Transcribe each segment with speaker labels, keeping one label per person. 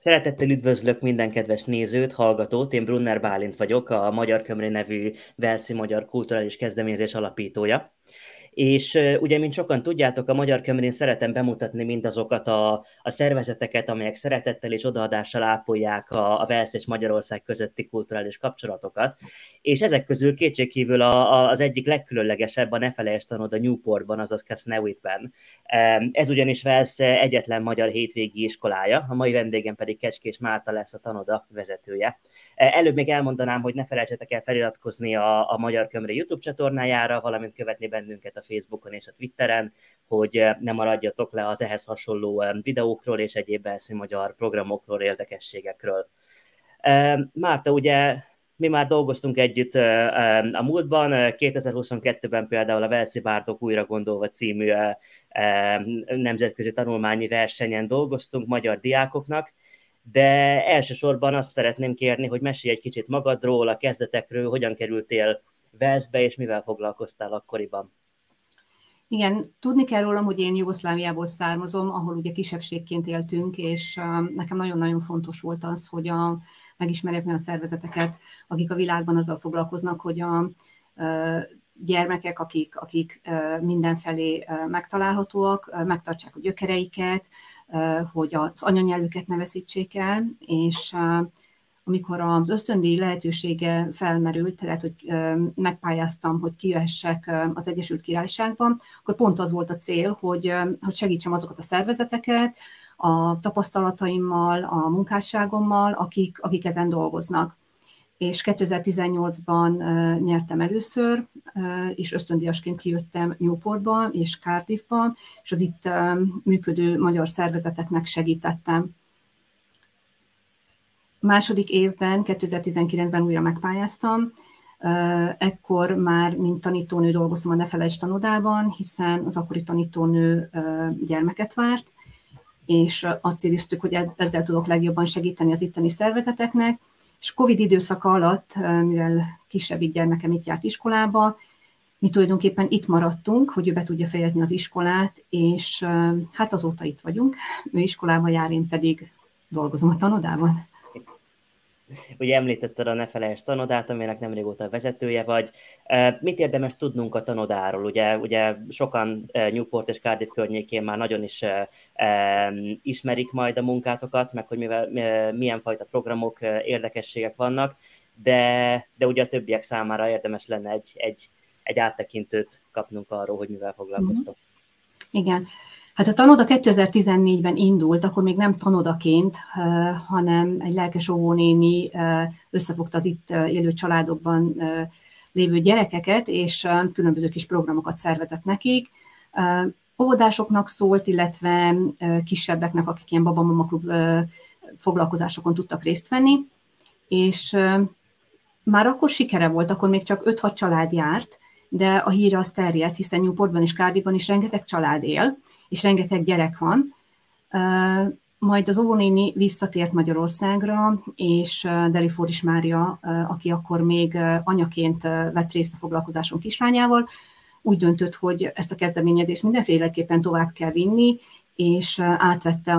Speaker 1: Szeretettel üdvözlök minden kedves nézőt, hallgatót, én Brunner Bálint vagyok, a Magyar Kömri nevű walesi magyar kulturális kezdeményezés alapítója. És ugye, mint sokan tudjátok, a Magyar Kömrén szeretem bemutatni mindazokat a szervezeteket, amelyek szeretettel és odaadással ápolják a Wales és Magyarország közötti kulturális kapcsolatokat. És ezek közül kétségkívül az egyik legkülönlegesebb a Ne felejtsd Tanoda Newportban, azaz Kasnewitben. Ez ugyanis Wales egyetlen magyar hétvégi iskolája, a mai vendégem pedig Kecskés Márta lesz a Tanoda vezetője. Előbb még elmondanám, hogy ne felejtsetek el feliratkozni a Magyar Kömri YouTube csatornájára, valamint követni bennünket a Facebookon és a Twitteren, hogy ne maradjatok le az ehhez hasonló videókról és egyéb walesi magyar programokról, érdekességekről. Márta, ugye mi már dolgoztunk együtt a múltban, 2022-ben például a Walesi Bárdok újra gondolva című nemzetközi tanulmányi versenyen dolgoztunk magyar diákoknak, de elsősorban azt szeretném kérni, hogy mesélj egy kicsit magadról, a kezdetekről, hogyan kerültél Walesbe, és mivel foglalkoztál akkoriban.
Speaker 2: Igen, tudni kell rólam, hogy én Jugoszláviából származom, ahol ugye kisebbségként éltünk, és nekem nagyon-nagyon fontos volt az, hogy megismerjek olyan szervezeteket, akik a világban azzal foglalkoznak, hogy a gyermekek, akik mindenfelé megtalálhatóak, megtartsák a gyökereiket, hogy az anyanyelvüket ne veszítsék el, és amikor az ösztöndíj lehetősége felmerült, tehát hogy megpályáztam, hogy kijöhessek az Egyesült Királyságban, akkor pont az volt a cél, hogy segítsem azokat a szervezeteket a tapasztalataimmal, a munkásságommal, akik ezen dolgoznak. És 2018-ban nyertem először, és ösztöndíjasként kijöttem Newportba és Cardiffba, és az itt működő magyar szervezeteknek segítettem. Második évben, 2019-ben újra megpályáztam, ekkor már mint tanítónő dolgoztam a Ne felejtsd Tanodában, hiszen az akkori tanítónő gyermeket várt, és azt éreztük, hogy ezzel tudok legjobban segíteni az itteni szervezeteknek, és Covid időszaka alatt, mivel kisebbik gyermekem itt járt iskolába, mi tulajdonképpen itt maradtunk, hogy ő be tudja fejezni az iskolát, és hát azóta itt vagyunk. Ő iskolába jár, én pedig dolgozom a tanodában.
Speaker 1: Ugye említetted a Ne felejtsd Tanodát, aminek nem régóta vezetője vagy. Mit érdemes tudnunk a tanodáról? Ugye sokan Newport és Cardiff környékén már nagyon is ismerik majd a munkátokat, meg hogy milyen fajta programok, érdekességek vannak, de ugye a többiek számára érdemes lenne egy áttekintőt kapnunk arról, hogy mivel foglalkoztok.
Speaker 2: Igen. Hát a Tanoda 2014-ben indult, akkor még nem tanodaként, hanem egy lelkes óvónéni összefogta az itt élő családokban lévő gyerekeket, és különböző kis programokat szervezett nekik. Óvodásoknak szólt, illetve kisebbeknek, akik ilyen baba-mama klub foglalkozásokon tudtak részt venni, és már akkor sikere volt, akkor még csak 5-6 család járt, de a híre az terjedt, hiszen Newportban és Cardiffban is rengeteg család él, és rengeteg gyerek van. Majd az óvónéni visszatért Magyarországra, és Deliforis Mária, aki akkor még anyaként vett részt a foglalkozáson kislányával, úgy döntött, hogy ezt a kezdeményezést mindenféleképpen tovább kell vinni, és átvette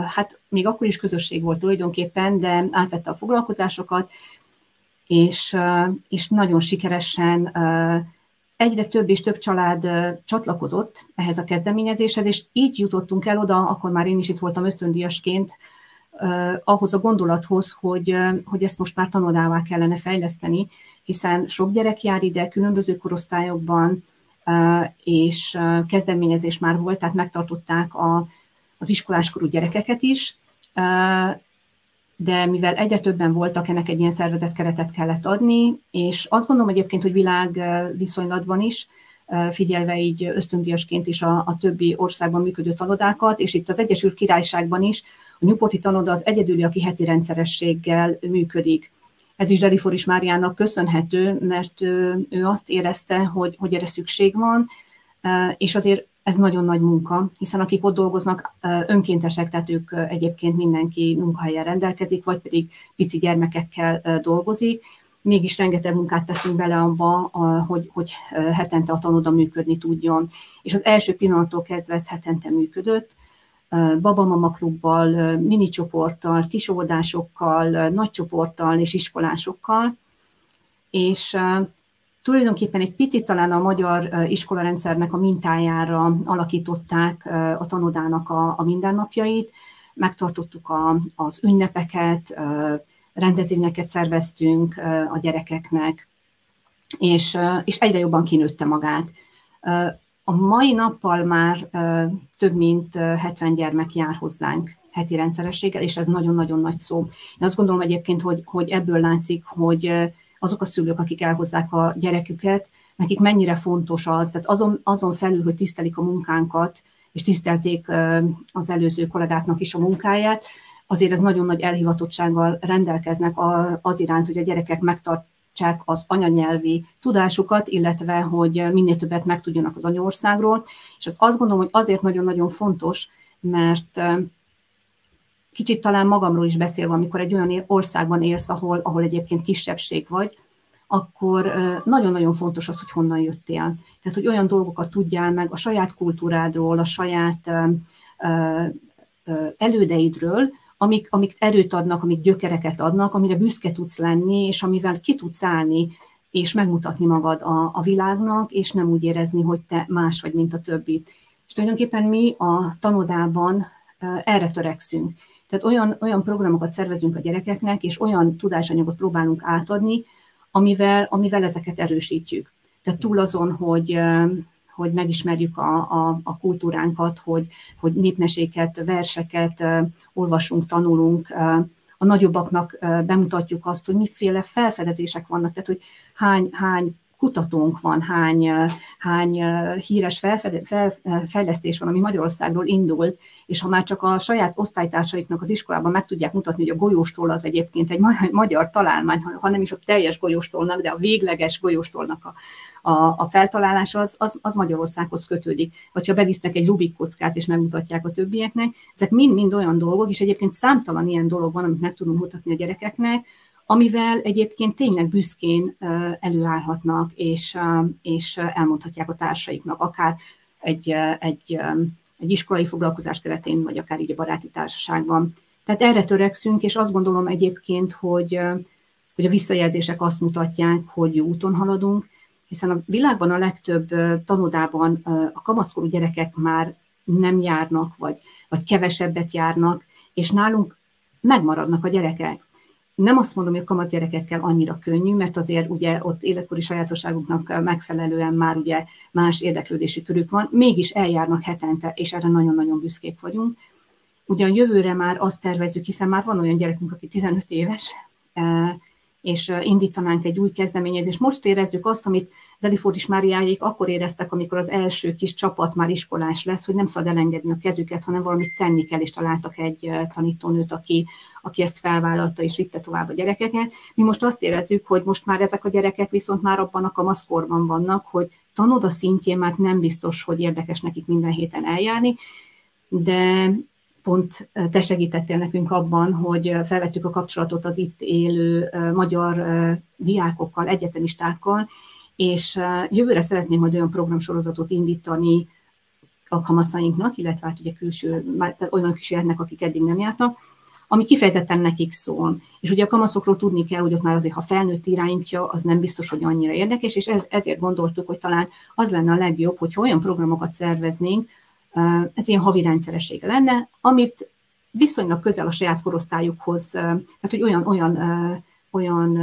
Speaker 2: hát még akkor is közösség volt tulajdonképpen, de átvette a foglalkozásokat, és nagyon sikeresen egyre több és több család csatlakozott ehhez a kezdeményezéshez, és így jutottunk el oda, akkor már én is itt voltam ösztöndíjasként, ahhoz a gondolathoz, hogy ezt most már tanodává kellene fejleszteni, hiszen sok gyerek jár ide, különböző korosztályokban, és kezdeményezés már volt, tehát megtartották az iskoláskorú gyerekeket is, de mivel egyre többen voltak, ennek egy ilyen szervezetkeretet kellett adni, és azt gondolom egyébként, hogy világviszonylatban is, figyelve így ösztöndíjasként is a többi országban működő tanodákat, és itt az Egyesült Királyságban is a Newporti tanoda az egyedüli, aki heti rendszerességgel működik. Ez is Deliforis Máriának köszönhető, mert ő azt érezte, hogy erre szükség van, és azért ez nagyon nagy munka, hiszen akik ott dolgoznak, önkéntesek, tehát ők egyébként mindenki munkahelyen rendelkezik, vagy pedig pici gyermekekkel dolgozik. Mégis rengeteg munkát teszünk bele abba, hogy hetente a tanoda működni tudjon. És az első pillanattól kezdve ez hetente működött. babamama klubbal, mini csoporttal, kisóvodásokkal, nagy csoporttal és iskolásokkal, és tulajdonképpen egy picit talán a magyar iskolarendszernek a mintájára alakították a tanodának a mindennapjait, megtartottuk az ünnepeket, rendezvényeket szerveztünk a gyerekeknek, és egyre jobban kinőtte magát. A mai nappal már több mint 70 gyermek jár hozzánk heti rendszerességgel, és ez nagyon-nagyon nagy szó. Én azt gondolom egyébként, hogy ebből látszik, hogy azok a szülők, akik elhozzák a gyereküket, nekik mennyire fontos az, tehát azon felül, hogy tisztelik a munkánkat, és tisztelték az előző kollégáknak is a munkáját, azért ez nagyon nagy elhivatottsággal rendelkeznek az iránt, hogy a gyerekek megtartsák az anyanyelvi tudásukat, illetve hogy minél többet megtudjanak az anyaországról. És azt gondolom, hogy azért nagyon-nagyon fontos, mert kicsit talán magamról is beszélve, amikor egy olyan országban élsz, ahol egyébként kisebbség vagy, akkor nagyon-nagyon fontos az, hogy honnan jöttél. Tehát, hogy olyan dolgokat tudjál meg a saját kultúrádról, a saját elődeidről, amik erőt adnak, amik gyökereket adnak, amire büszke tudsz lenni, és amivel ki tudsz állni, és megmutatni magad a világnak, és nem úgy érezni, hogy te más vagy, mint a többi. És tulajdonképpen mi a tanodában erre törekszünk. Tehát olyan programokat szervezünk a gyerekeknek, és olyan tudásanyagot próbálunk átadni, amivel ezeket erősítjük. Tehát túl azon, hogy megismerjük a kultúránkat, hogy népmeséket, verseket olvasunk, tanulunk, a nagyobbaknak bemutatjuk azt, hogy miféle felfedezések vannak, tehát hogy hány kutatónk van, hány híres fejlesztés van, ami Magyarországról indult, és ha már csak a saját osztálytársaiknak az iskolában meg tudják mutatni, hogy a golyóstól az egyébként egy magyar találmány, hanem is a teljes golyóstolnak, de a végleges golyóstolnak a feltalálás az Magyarországhoz kötődik. Vagy ha bevisznek egy Rubik kockát, és megmutatják a többieknek, ezek mind-mind olyan dolgok, és egyébként számtalan ilyen dolog van, amit meg tudunk mutatni a gyerekeknek, amivel egyébként tényleg büszkén előállhatnak, és elmondhatják a társaiknak, akár egy iskolai foglalkozás keretén, vagy akár így a baráti társaságban. Tehát erre törekszünk, és azt gondolom egyébként, hogy a visszajelzések azt mutatják, hogy jó úton haladunk, hiszen a világban a legtöbb tanodában a kamaszkorú gyerekek már nem járnak, vagy kevesebbet járnak, és nálunk megmaradnak a gyerekek. Nem azt mondom, hogy a kamasz gyerekekkel annyira könnyű, mert azért ugye ott életkori sajátosságuknak megfelelően már ugye más érdeklődési körük van, mégis eljárnak hetente, és erre nagyon-nagyon büszkék vagyunk. Ugyan jövőre már azt tervezzük, hiszen már van olyan gyerekünk, aki 15 éves, és indítanánk egy új kezdeményezést. Most érezzük azt, amit Delifóris Máriáék akkor éreztek, amikor az első kis csapat már iskolás lesz, hogy nem szabad elengedni a kezüket, hanem valamit tenni kell, és találtak egy tanítónőt, aki ezt felvállalta és vitte tovább a gyerekeket. Mi most azt érezzük, hogy most már ezek a gyerekek viszont már abban a kamaszkorban vannak, hogy tanoda szintjén már nem biztos, hogy érdekes nekik minden héten eljárni, de pont te segítettél nekünk abban, hogy felvettük a kapcsolatot az itt élő magyar diákokkal, egyetemistákkal, és jövőre szeretném majd olyan programsorozatot indítani a kamaszainknak, illetve hát ugye olyan külsőeknek, akik eddig nem jártak, ami kifejezetten nekik szól. És ugye a kamaszokról tudni kell, hogy ott már azért, ha felnőtt irányítja, az nem biztos, hogy annyira érdekes, és ezért gondoltuk, hogy talán az lenne a legjobb, hogyha olyan programokat szerveznénk, ez ilyen havi rendszeressége lenne, amit viszonylag közel a saját korosztályukhoz, tehát hogy olyan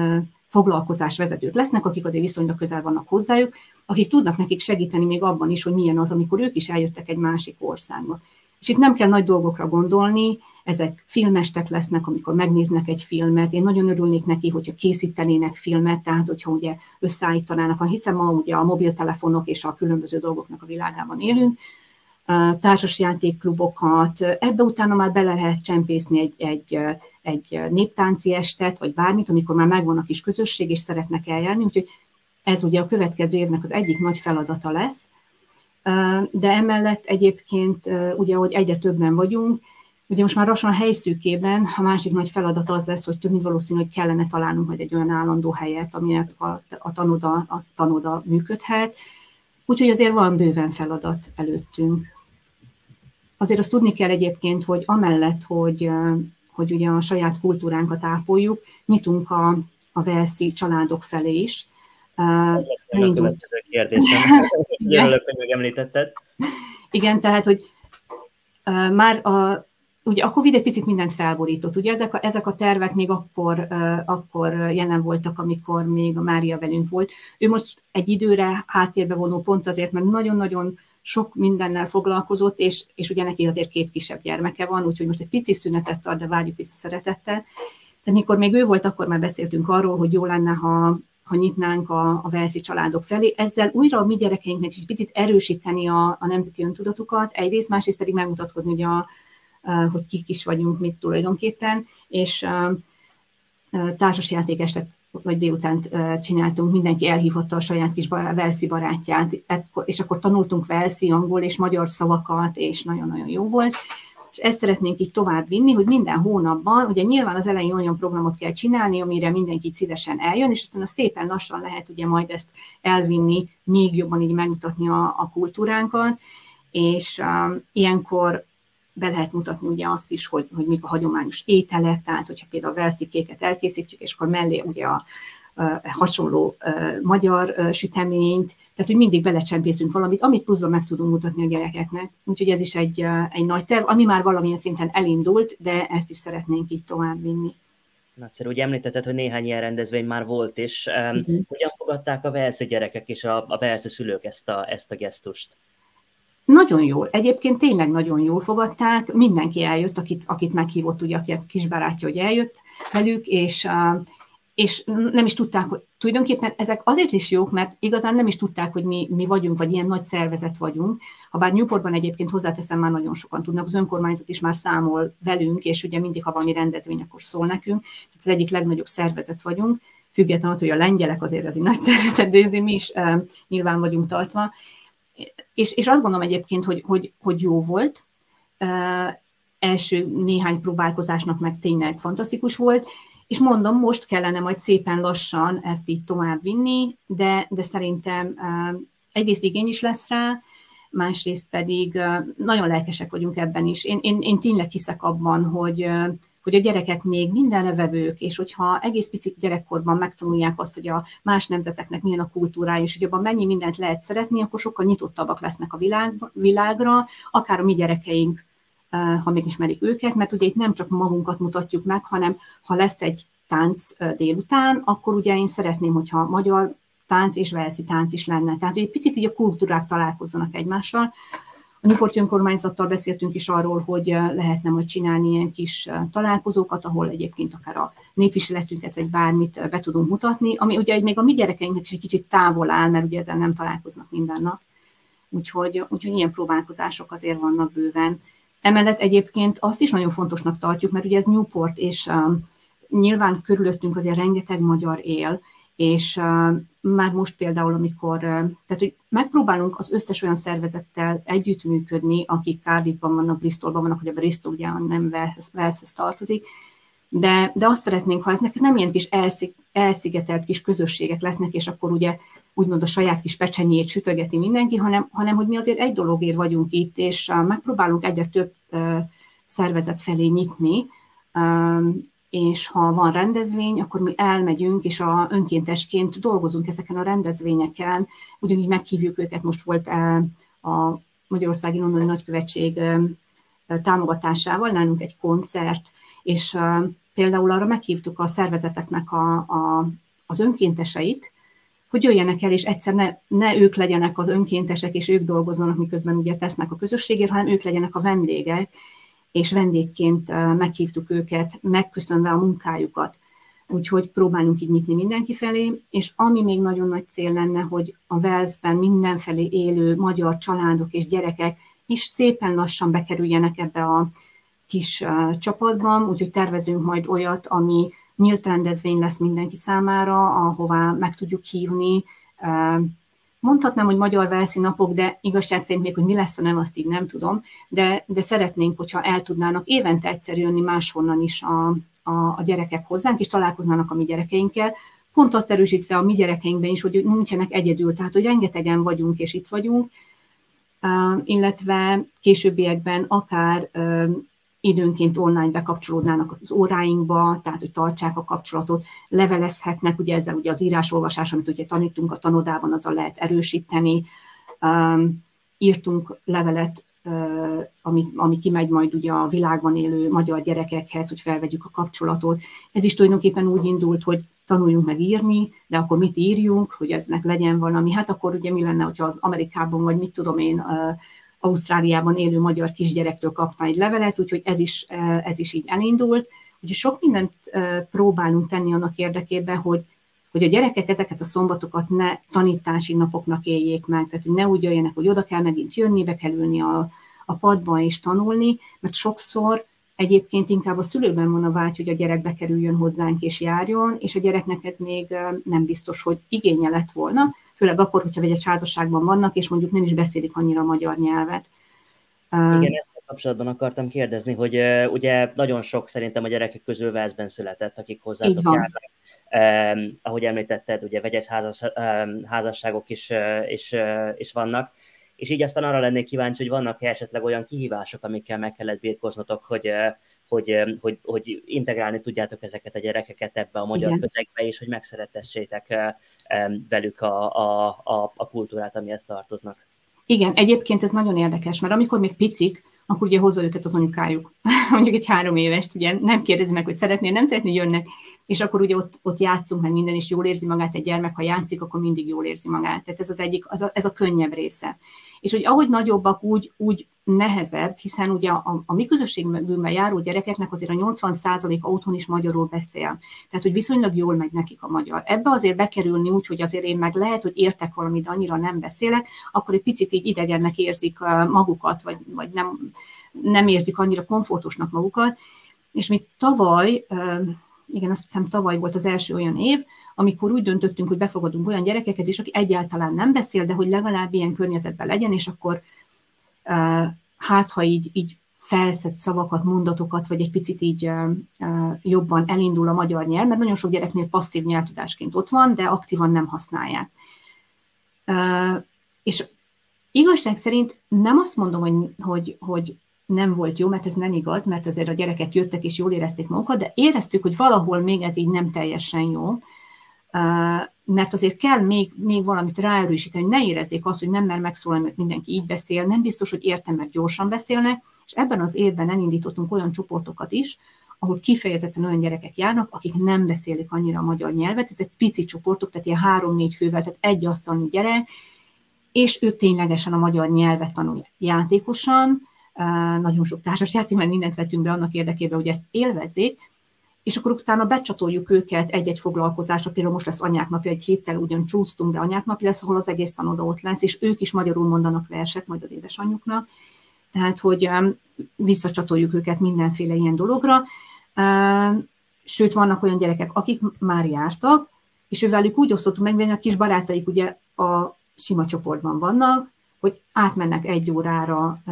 Speaker 2: foglalkozásvezetők lesznek, akik azért viszonylag közel vannak hozzájuk, akik tudnak nekik segíteni még abban is, hogy milyen az, amikor ők is eljöttek egy másik országba. És itt nem kell nagy dolgokra gondolni, ezek filmestek lesznek, amikor megnéznek egy filmet. Én nagyon örülnék neki, hogyha készítenének filmet, tehát hogyha ugye összeállítanának, hiszen ma ugye a mobiltelefonok és a különböző dolgoknak a világában élünk, társasjátékklubokat, ebbe utána már bele lehet csempészni egy néptánci estet, vagy bármit, amikor már megvan a kis közösség, és szeretnek eljárni, úgyhogy ez ugye a következő évnek az egyik nagy feladata lesz, de emellett egyébként, ugye, hogy egyre többen vagyunk, ugye most már lassan a helyszűkében a másik nagy feladat az lesz, hogy több mint valószínű, hogy kellene találnunk majd egy olyan állandó helyet, amiért a tanoda működhet, úgyhogy azért van bőven feladat előttünk. azért azt tudni kell egyébként, hogy amellett, hogy ugye a saját kultúránkat ápoljuk, nyitunk a walesi családok felé is.
Speaker 1: Ez lesz a következő kérdésem. Örülök, hogy megemlítetted.
Speaker 2: Igen, tehát, hogy már ugye a Covid egy picit mindent felborított. Ugye ezek a tervek még akkor jelen voltak, amikor még a Mária velünk volt. Ő most egy időre háttérbe vonul pont azért, mert nagyon-nagyon sok mindennel foglalkozott, és ugye neki azért 2 kisebb gyermeke van, úgyhogy most egy pici szünetet tart, de várjuk vissza szeretettel. De mikor még ő volt, akkor már beszéltünk arról, hogy jó lenne, ha nyitnánk a walesi családok felé. Ezzel újra a mi gyerekeinknek is picit erősíteni a nemzeti öntudatukat, egyrészt, másrészt pedig megmutatkozni, ugye hogy kik is vagyunk mit tulajdonképpen, és társasjáték estet vagy délutánt csináltunk, mindenki elhívhatta a saját kis walesi barátját, és akkor tanultunk walesi, angol és magyar szavakat, és nagyon-nagyon jó volt. És ezt szeretnénk így tovább vinni, hogy minden hónapban, ugye nyilván az elején olyan programot kell csinálni, amire mindenki szívesen eljön, és utána szépen lassan lehet ugye majd ezt elvinni, még jobban így megmutatni a kultúránkat, és ilyenkor be lehet mutatni ugye azt is, hogy mik a hagyományos ételek, tehát hogyha például a walesi kéket elkészítjük, és akkor mellé ugye a hasonló magyar süteményt, tehát hogy mindig belecsempészünk valamit, amit pluszban meg tudunk mutatni a gyerekeknek. Úgyhogy ez is egy nagy terv, ami már valamilyen szinten elindult, de ezt is szeretnénk így továbbvinni.
Speaker 1: Nagyszerű, ugye említetted, hogy néhány ilyen rendezvény már volt, és hogyan fogadták a walesi gyerekek és a walesi szülők ezt a gesztust?
Speaker 2: Nagyon jól. Egyébként tényleg nagyon jól fogadták. Mindenki eljött, akit meghívott, ugye, aki a kisbarátja, hogy eljött velük, és nem is tudták, hogy tulajdonképpen ezek azért is jók, mert igazán nem is tudták, hogy mi vagyunk, vagy ilyen nagy szervezet vagyunk. Habár Newportban egyébként hozzáteszem, már nagyon sokan tudnak, az önkormányzat is már számol velünk, és ugye mindig, ha valami rendezvény, akkor szól nekünk. Tehát az egyik legnagyobb szervezet vagyunk, függetlenül, hogy a lengyelek azért az egy nagy szervezet, de mi is nyilván vagyunk tartva. És azt gondolom egyébként, hogy jó volt. Első néhány próbálkozásnak meg tényleg fantasztikus volt, és mondom, most kellene majd szépen lassan ezt így tovább vinni, de szerintem egyrészt igény is lesz rá, másrészt pedig nagyon lelkesek vagyunk ebben is. Én tényleg hiszek abban, hogy a gyerekek még mindenre vevők, és hogyha egész picit gyerekkorban megtanulják azt, hogy a más nemzeteknek milyen a kultúrája, és hogy abban mennyi mindent lehet szeretni, akkor sokkal nyitottabbak lesznek a világra, akár a mi gyerekeink, ha megismerik őket, mert ugye itt nem csak magunkat mutatjuk meg, hanem ha lesz egy tánc délután, akkor ugye én szeretném, hogyha magyar tánc és walesi tánc is lenne. Tehát, hogy egy picit így a kultúrák találkozzanak egymással. A Newporti önkormányzattal beszéltünk is arról, hogy lehetne majd csinálni ilyen kis találkozókat, ahol egyébként akár a népviseletünket, vagy bármit be tudunk mutatni, ami ugye még a mi gyerekeinknek is egy kicsit távol áll, mert ugye ezzel nem találkoznak minden nap. Úgyhogy ilyen próbálkozások azért vannak bőven. Emellett egyébként azt is nagyon fontosnak tartjuk, mert ugye ez Newport, és nyilván körülöttünk azért rengeteg magyar él, és már most például, amikor, tehát hogy megpróbálunk az összes olyan szervezettel együttműködni, akik Cardiffban vannak, Bristolban vannak, hogy a Bristol ugye nem Waleshez tartozik, de azt szeretnénk, ha eznek nem ilyen kis elszigetelt kis közösségek lesznek, és akkor ugye úgymond a saját kis pecsenyét sütögeti mindenki, hanem hogy mi azért egy dologért vagyunk itt, és megpróbálunk egyre több szervezet felé nyitni, és ha van rendezvény, akkor mi elmegyünk, és önkéntesként dolgozunk ezeken a rendezvényeken, ugyanígy meghívjuk őket, most volt a Magyarországi Londoni Nagykövetség támogatásával nálunk egy koncert, és például arra meghívtuk a szervezeteknek az önkénteseit, hogy jöjjenek el, és egyszer ne ők legyenek az önkéntesek, és ők dolgozzanak, miközben ugye tesznek a közösségért, hanem ők legyenek a vendégek, és vendégként meghívtuk őket, megköszönve a munkájukat. Úgyhogy próbálunk így nyitni mindenki felé, és ami még nagyon nagy cél lenne, hogy a Walesben mindenfelé élő magyar családok és gyerekek is szépen lassan bekerüljenek ebbe a kis csapatban, úgyhogy tervezünk majd olyat, ami nyílt rendezvény lesz mindenki számára, ahová meg tudjuk hívni. Mondhatnám, hogy magyar walesi napok, de igazság szerint még, hogy mi lesz, nem, azt így nem tudom, de szeretnénk, hogyha el tudnának évente egyszer jönni máshonnan is a gyerekek hozzánk, és találkoznának a mi gyerekeinkkel, pont azt erősítve a mi gyerekeinkben is, hogy nincsenek egyedül, tehát hogy rengetegen vagyunk, és itt vagyunk. illetve későbbiekben akár időnként online bekapcsolódnának az óráinkba, tehát hogy tartsák a kapcsolatot, levelezhetnek, ugye ezzel ugye az írásolvasás, amit ugye tanítunk a tanodában, azzal lehet erősíteni. Írtunk levelet, ami kimegy majd ugye a világban élő magyar gyerekekhez, hogy felvegyük a kapcsolatot. Ez is tulajdonképpen úgy indult, hogy tanuljunk meg írni, de akkor mit írjunk, hogy eznek legyen valami. Hát akkor ugye mi lenne, hogyha az Amerikában, vagy mit tudom én, Ausztráliában élő magyar kisgyerektől kapna egy levelet, úgyhogy ez is így elindult. Úgyhogy sok mindent próbálunk tenni annak érdekében, hogy a gyerekek ezeket a szombatokat ne tanítási napoknak éljék meg, tehát hogy ne úgy jöjjenek, hogy oda kell megint jönni, be kell ülni a padba és tanulni, mert sokszor egyébként inkább a szülőben van a vágy, hogy a gyerek bekerüljön hozzánk és járjon, és a gyereknek ez még nem biztos, hogy igénye lett volna, főleg akkor, hogyha vegyes házasságban vannak, és mondjuk nem is beszélik annyira a magyar nyelvet.
Speaker 1: Igen, ezt a kapcsolatban akartam kérdezni, hogy ugye nagyon sok szerintem a gyerekek közül Velszben született, akik hozzátok járnak. Ahogy említetted, ugye vegyes házasságok is vannak, és így aztán arra lennék kíváncsi, hogy vannak-e esetleg olyan kihívások, amikkel meg kellett birkóznotok, hogy integrálni tudjátok ezeket a gyerekeket ebbe a magyar közegbe, és hogy megszeretessétek velük a kultúrát, amihez tartoznak.
Speaker 2: Igen, egyébként ez nagyon érdekes, mert amikor még picik, akkor ugye hozza őket az anyukájuk. Mondjuk egy 3 évest, ugye nem kérdezi meg, hogy szeretnél, nem szeretné, jönnek, és akkor ugye ott játszunk, meg minden, és jól érzi magát egy gyermek, ha játszik, akkor mindig jól érzi magát. Tehát ez az egyik, ez a könnyebb része. És hogy ahogy nagyobbak, úgy nehezebb, hiszen ugye a mi közösségünkben járó gyerekeknek azért a 80%-a otthon is magyarul beszél. Tehát, hogy viszonylag jól megy nekik a magyar. Ebbe azért bekerülni úgy, hogy azért én meg lehet, hogy értek valamit, de annyira nem beszélek, akkor egy picit így idegennek érzik magukat, vagy nem érzik annyira komfortosnak magukat. És még tavaly, igen, azt hiszem tavaly volt az első olyan év, amikor úgy döntöttünk, hogy befogadunk olyan gyerekeket is, aki egyáltalán nem beszél, de hogy legalább ilyen környezetben legyen, és akkor hát, ha így felszed szavakat, mondatokat, vagy egy picit így jobban elindul a magyar nyelv, mert nagyon sok gyereknél passzív nyelvtudásként ott van, de aktívan nem használják. És igazság szerint nem azt mondom, hogy nem volt jó, mert ez nem igaz, mert azért a gyerekek jöttek és jól érezték magukat, de éreztük, hogy valahol még ez így nem teljesen jó, mert azért kell még valamit ráerősíteni, hogy ne érezzék azt, hogy nem mer megszólalni, mert mindenki így beszél, nem biztos, hogy értem, mert gyorsan beszélnek, és ebben az évben elindítottunk olyan csoportokat is, ahol kifejezetten olyan gyerekek járnak, akik nem beszélik annyira a magyar nyelvet, ezek pici csoportok, tehát ilyen 3-4 fővel, tehát egy asztalnyi gyerek, és ők ténylegesen a magyar nyelvet tanulják játékosan, nagyon sok társasjáték, mert mindent vettünk be annak érdekében, hogy ezt élvezzék, és akkor utána becsatoljuk őket egy-egy foglalkozásra, például most lesz anyák napja, egy héttel ugyan csúsztunk, de anyák napja lesz, ahol az egész tanoda ott lesz, és ők is magyarul mondanak verset, majd az édesanyjuknak, tehát, hogy visszacsatoljuk őket mindenféle ilyen dologra. Sőt, vannak olyan gyerekek, akik már jártak, és ővelük úgy osztottuk meg, hogy a kis barátaik ugye a sima csoportban vannak, hogy átmennek 1 órára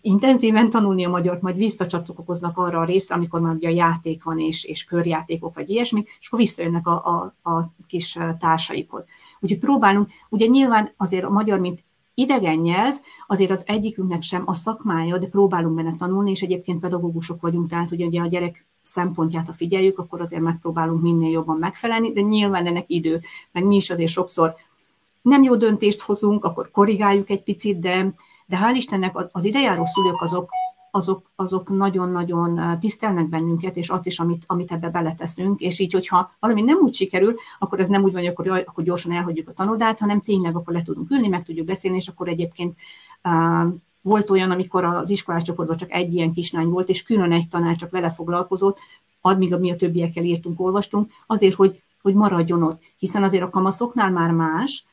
Speaker 2: intenzíven tanulni a magyart, majd visszacsatlakoznak arra a részre, amikor már ugye a játék van, és körjátékok, vagy ilyesmi, és akkor visszajönnek a kis társaikhoz. Úgyhogy próbálunk, ugye nyilván azért a magyar, mint idegen nyelv, azért az egyikünknek sem a szakmája, de próbálunk benne tanulni, és egyébként pedagógusok vagyunk, tehát hogy ugye a gyerek szempontját, ha figyeljük, akkor azért megpróbálunk minél jobban megfelelni, de nyilván ennek idő, meg mi is azért sokszor nem jó döntést hozunk, akkor korrigáljuk egy picit, de hál' Istennek az idejáró szülők azok nagyon-nagyon tisztelnek bennünket, és azt is, amit ebbe beleteszünk, és így, hogyha valami nem úgy sikerül, akkor ez nem úgy van, hogy akkor gyorsan elhagyjuk a tanodát, hanem tényleg akkor le tudunk ülni, meg tudjuk beszélni, és akkor egyébként volt olyan, amikor az iskolás csoportban csak egy ilyen kislány volt, és külön egy tanár csak vele foglalkozott, addig, mi a többiekkel írtunk, olvastunk, azért, hogy maradjon ott, hiszen azért a kamaszoknál már más,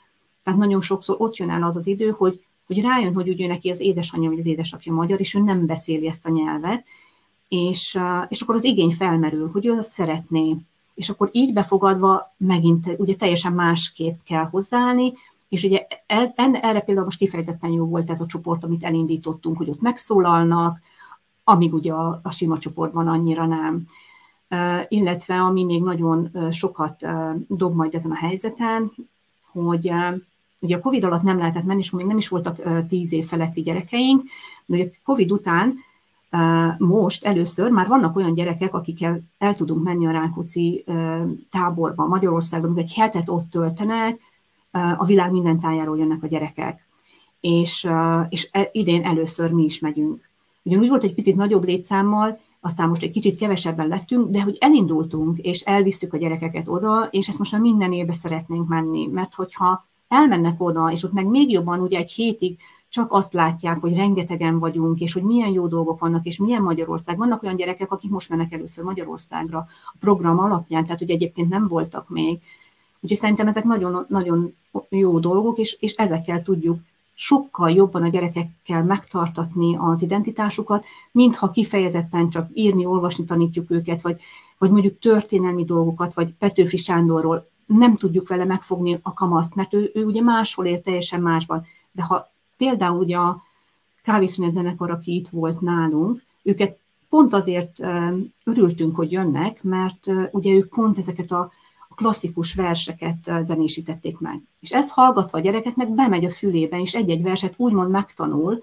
Speaker 2: tehát nagyon sokszor ott jön el az idő, hogy rájön, hogy ugye neki az édesanyja vagy az édesapja magyar, és ő nem beszéli ezt a nyelvet, és akkor az igény felmerül, hogy ő azt szeretné, és akkor így befogadva megint ugye teljesen másképp kell hozzáállni, és ugye erre például most kifejezetten jó volt ez a csoport, amit elindítottunk, hogy ott megszólalnak, amíg ugye a sima csoportban annyira nem. Illetve ami még nagyon sokat dob majd ezen a helyzeten, hogy ugye a Covid alatt nem lehetett menni, és még nem is voltak 10 év feletti gyerekeink, de ugye Covid után most először már vannak olyan gyerekek, akikkel el tudunk menni a Rákóczi táborba Magyarországon, egy hetet ott töltenek, a világ minden tájáról jönnek a gyerekek. És idén először mi is megyünk. Ugyanúgy volt egy picit nagyobb létszámmal, aztán most egy kicsit kevesebben lettünk, de hogy elindultunk, és elvisszük a gyerekeket oda, és ezt most már minden évben szeretnénk menni, mert hogyha elmennek oda, és ott meg még jobban ugye egy hétig csak azt látják, hogy rengetegen vagyunk, és hogy milyen jó dolgok vannak, és milyen Magyarország. Vannak olyan gyerekek, akik most mennek először Magyarországra a program alapján, tehát hogy egyébként nem voltak még. Úgyhogy szerintem ezek nagyon, nagyon jó dolgok, és ezekkel tudjuk sokkal jobban a gyerekekkel megtartatni az identitásukat, mintha kifejezetten csak írni, olvasni tanítjuk őket, vagy mondjuk történelmi dolgokat, vagy Petőfi Sándorról nem tudjuk vele megfogni a kamaszt, mert ő ugye máshol él, teljesen másban. De ha például ugye a Kávészünet zenekar, aki itt volt nálunk, őket pont azért örültünk, hogy jönnek, mert ugye ők pont ezeket a klasszikus verseket zenésítették meg. És ezt hallgatva a gyerekeknek bemegy a fülébe, és egy-egy verset úgymond megtanul,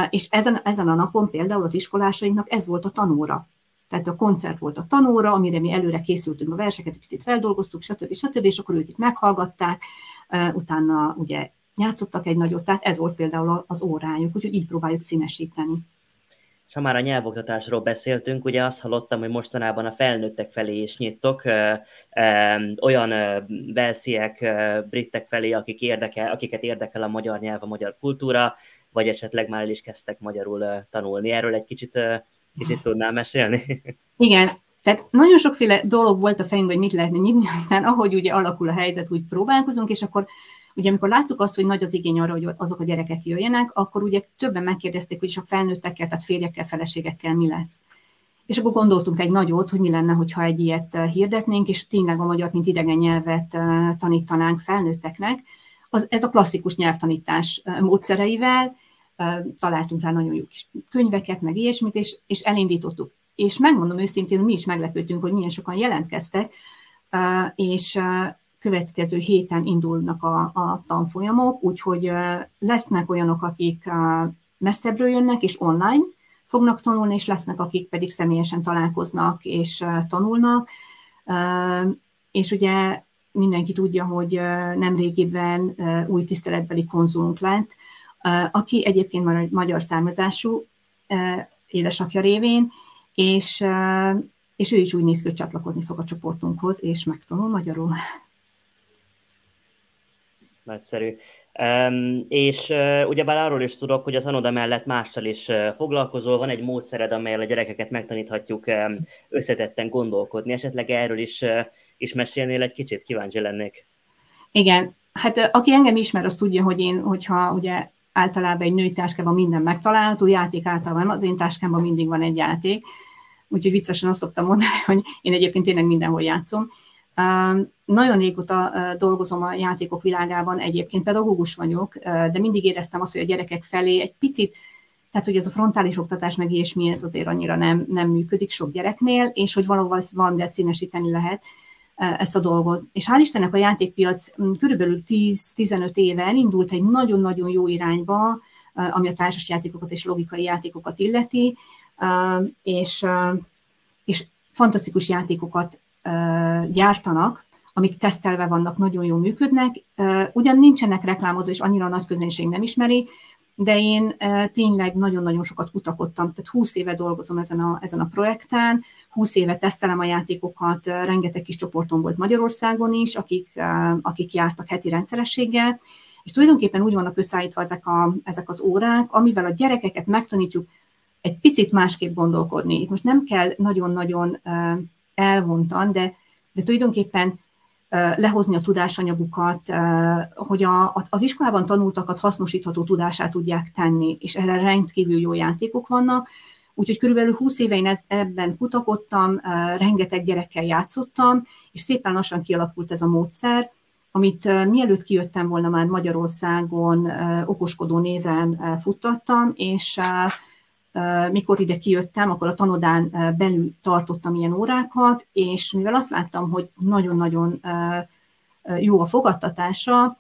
Speaker 2: és ezen a napon például az iskolásainknak ez volt a tanóra. Tehát a koncert volt a tanóra, amire mi előre készültünk a verseket, picit feldolgoztuk, stb. És akkor ők itt meghallgatták, utána ugye játszottak egy nagyot, tehát ez volt például az órájuk, úgyhogy így próbáljuk színesíteni.
Speaker 1: És ha már a nyelvoktatásról beszéltünk, ugye azt hallottam, hogy mostanában a felnőttek felé is nyittok, olyan velsziek, britek felé, akiket érdekel a magyar nyelv, a magyar kultúra, vagy esetleg már el is kezdtek magyarul tanulni. Erről egy kicsit tudnál mesélni?
Speaker 2: Igen, tehát nagyon sokféle dolog volt a fejünkben, hogy mit lehetne nyitni, aztán ahogy ugye alakul a helyzet, úgy próbálkozunk, és akkor ugye amikor láttuk azt, hogy nagy az igény arra, hogy azok a gyerekek jöjjenek, akkor ugye többen megkérdezték, hogy is a felnőttekkel, tehát férjekkel, feleségekkel mi lesz. És akkor gondoltunk egy nagyot, hogy mi lenne, hogyha egy ilyet hirdetnénk, és tényleg a magyar, mint idegen nyelvet tanítanánk felnőtteknek. Ez a klasszikus nyelvtanítás módszereivel, találtunk rá nagyon jó kis könyveket, meg ilyesmit, és elindítottuk. És megmondom őszintén, hogy mi is meglepődtünk, hogy milyen sokan jelentkeztek, és következő héten indulnak a tanfolyamok, úgyhogy lesznek olyanok, akik messzebbről jönnek, és online fognak tanulni, és lesznek, akik pedig személyesen találkoznak, és tanulnak. És ugye mindenki tudja, hogy nemrégiben új tiszteletbeli konzulunk lett, aki egyébként már magyar származású, édesapja révén, és ő is úgy néz ki, hogy csatlakozni fog a csoportunkhoz, és megtanul magyarul.
Speaker 1: Nagyszerű. És ugyebár arról is tudok, hogy a tanoda mellett mással is foglalkozol, van egy módszered, amelyel a gyerekeket megtaníthatjuk összetetten gondolkodni. Esetleg erről is mesélnél egy kicsit? Kíváncsi lennék.
Speaker 2: Igen, hát aki engem ismer, az tudja, hogy én, hogyha ugye általában egy női táskában minden megtalálható, játék általában az én táskámban mindig van egy játék, úgyhogy viccesen azt szoktam mondani, hogy én egyébként tényleg mindenhol játszom. Nagyon régóta dolgozom a játékok világában, egyébként pedagógus vagyok, de mindig éreztem azt, hogy a gyerekek felé egy picit, tehát hogy ez a frontális oktatás meg ilyesmi, ez azért annyira nem működik sok gyereknél, és hogy valamivel színesíteni lehet ezt a dolgot. És hál' Istennek a játékpiac körülbelül 10-15 éve elindult egy nagyon-nagyon jó irányba, ami a társas játékokat és logikai játékokat illeti, és fantasztikus játékokat gyártanak, amik tesztelve vannak, nagyon jól működnek. Ugyan nincsenek reklámozva, és annyira nagy közönség nem ismeri, de én tényleg nagyon-nagyon sokat kutakodtam, tehát 20 éve dolgozom ezen a projekten, 20 éve tesztelem a játékokat, rengeteg kis csoporton volt Magyarországon is, akik jártak heti rendszerességgel, és tulajdonképpen úgy vannak összeállítva ezek az órák, amivel a gyerekeket megtanítjuk egy picit másképp gondolkodni. Itt most nem kell nagyon-nagyon elvontan, de tulajdonképpen lehozni a tudásanyagukat, hogy az iskolában tanultakat hasznosítható tudását tudják tenni, és erre rendkívül jó játékok vannak. Úgyhogy körülbelül 20 éve én ebben kutakodtam, rengeteg gyerekkel játszottam, és szépen lassan kialakult ez a módszer, amit mielőtt kijöttem volna már Magyarországon okoskodó néven futtattam, és mikor ide kijöttem, akkor a tanodán belül tartottam ilyen órákat, és mivel azt láttam, hogy nagyon-nagyon jó a fogadtatása,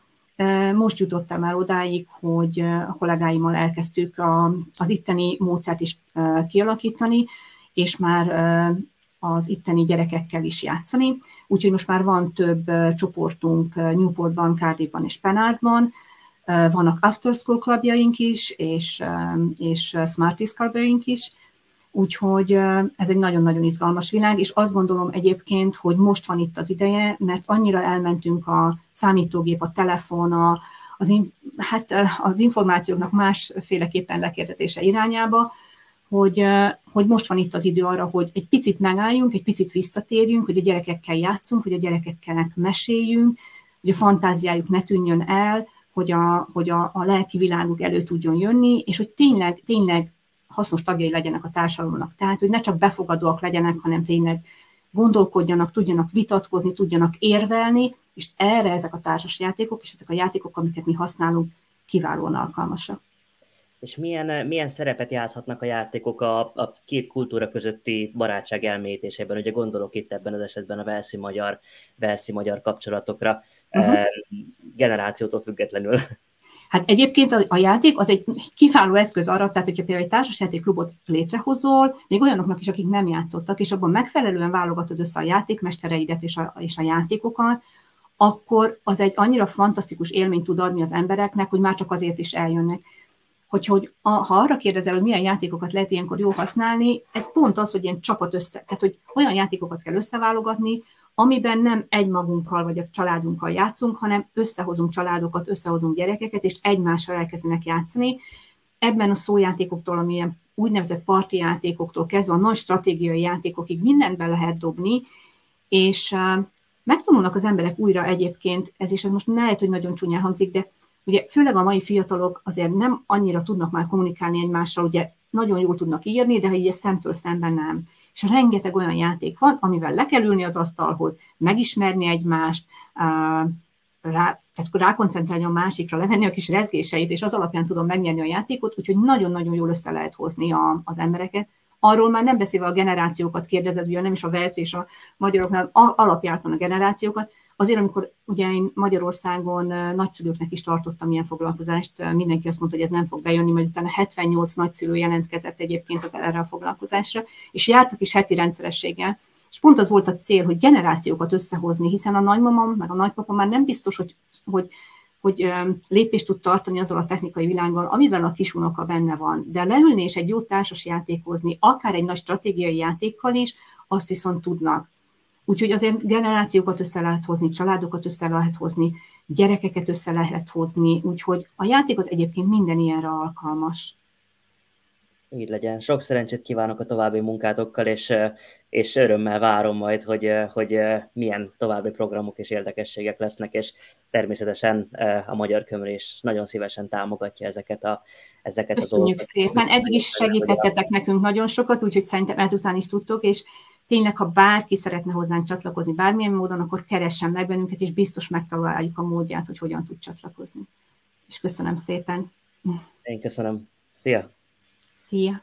Speaker 2: Most jutottam el odáig, hogy a kollégáimmal elkezdtük az itteni módszert is kialakítani, és már az itteni gyerekekkel is játszani. Úgyhogy most már van több csoportunk Newportban, Cardiffban és Penardban, vannak after school klubjaink is, és Smarties klubjaink is, úgyhogy ez egy nagyon-nagyon izgalmas világ, és azt gondolom egyébként, hogy most van itt az ideje, mert annyira elmentünk a számítógép, a telefon, az információknak másféleképpen lekérdezése irányába, hogy most van itt az idő arra, hogy egy picit megálljunk, egy picit visszatérjünk, hogy a gyerekekkel játszunk, hogy a gyerekekkel meséljünk, hogy a fantáziájuk ne tűnjön el, hogy a lelki világuk elő tudjon jönni, és hogy tényleg hasznos tagjai legyenek a társadalomnak. Tehát, hogy ne csak befogadóak legyenek, hanem tényleg gondolkodjanak, tudjanak vitatkozni, tudjanak érvelni, és erre ezek a társas játékok, és ezek a játékok, amiket mi használunk, kiválóan alkalmasak.
Speaker 1: És milyen szerepet játszhatnak a játékok a két kultúra közötti barátság elmélyítésében? Ugye gondolok itt ebben az esetben a velszi-magyar kapcsolatokra, generációtól függetlenül.
Speaker 2: Hát egyébként a játék az egy kiváló eszköz arra, tehát hogyha például egy társasjátékklubot létrehozol, még olyanoknak is, akik nem játszottak, és abban megfelelően válogatod össze a játékmestereidet és a játékokat, akkor az egy annyira fantasztikus élményt tud adni az embereknek, hogy már csak azért is eljönnek. Ha arra kérdezel, hogy milyen játékokat lehet ilyenkor jól használni, ez pont az, hogy ilyen tehát hogy olyan játékokat kell összeválogatni, amiben nem egymagunkkal vagy a családunkkal játszunk, hanem összehozunk családokat, összehozunk gyerekeket, és egymással elkezdenek játszani. Ebben a szójátékoktól, amilyen úgynevezett parti játékoktól kezdve a nagy stratégiai játékokig mindent be lehet dobni, és megtanulnak az emberek újra egyébként, ez most lehet, hogy nagyon csúnyán hangzik, de ugye főleg a mai fiatalok azért nem annyira tudnak már kommunikálni egymással, ugye nagyon jól tudnak írni, de így szemtől szemben nem. És rengeteg olyan játék van, amivel le kell ülni az asztalhoz, megismerni egymást, rákoncentrálni a másikra, levenni a kis rezgéseit, és az alapján tudom megnyerni a játékot, úgyhogy nagyon-nagyon jól össze lehet hozni az embereket. Arról már nem beszélve a generációkat kérdezed, ugye nem is a velc és a magyaroknál alapjártan a generációkat. Azért, amikor ugye én Magyarországon nagyszülőknek is tartottam ilyen foglalkozást, mindenki azt mondta, hogy ez nem fog bejönni, mert utána 78 nagyszülő jelentkezett egyébként erre a foglalkozásra, és jártak is heti rendszerességgel. És pont az volt a cél, hogy generációkat összehozni, hiszen a nagymamam meg a nagypapa már nem biztos, hogy lépést tud tartani azzal a technikai világgal, amivel a kisunoka benne van. De leülni és egy jó társas játékozni, akár egy nagy stratégiai játékkal is, azt viszont tudnak. Úgyhogy azért generációkat össze lehet hozni, családokat össze lehet hozni, gyerekeket össze lehet hozni, úgyhogy a játék az egyébként minden ilyenre alkalmas.
Speaker 1: Így legyen. Sok szerencsét kívánok a további munkátokkal, és örömmel várom majd, hogy milyen további programok és érdekességek lesznek, és természetesen a Magyar Kömrés nagyon szívesen támogatja ezeket a dolgokat.
Speaker 2: Köszönjük szépen. Eddig is segítettetek nekünk nagyon sokat, úgyhogy szerintem ezután is tudtok, és tényleg, ha bárki szeretne hozzánk csatlakozni bármilyen módon, akkor keressen meg bennünket, és biztos megtaláljuk a módját, hogy hogyan tud csatlakozni. És köszönöm szépen.
Speaker 1: Én köszönöm. Szia!
Speaker 2: Szia!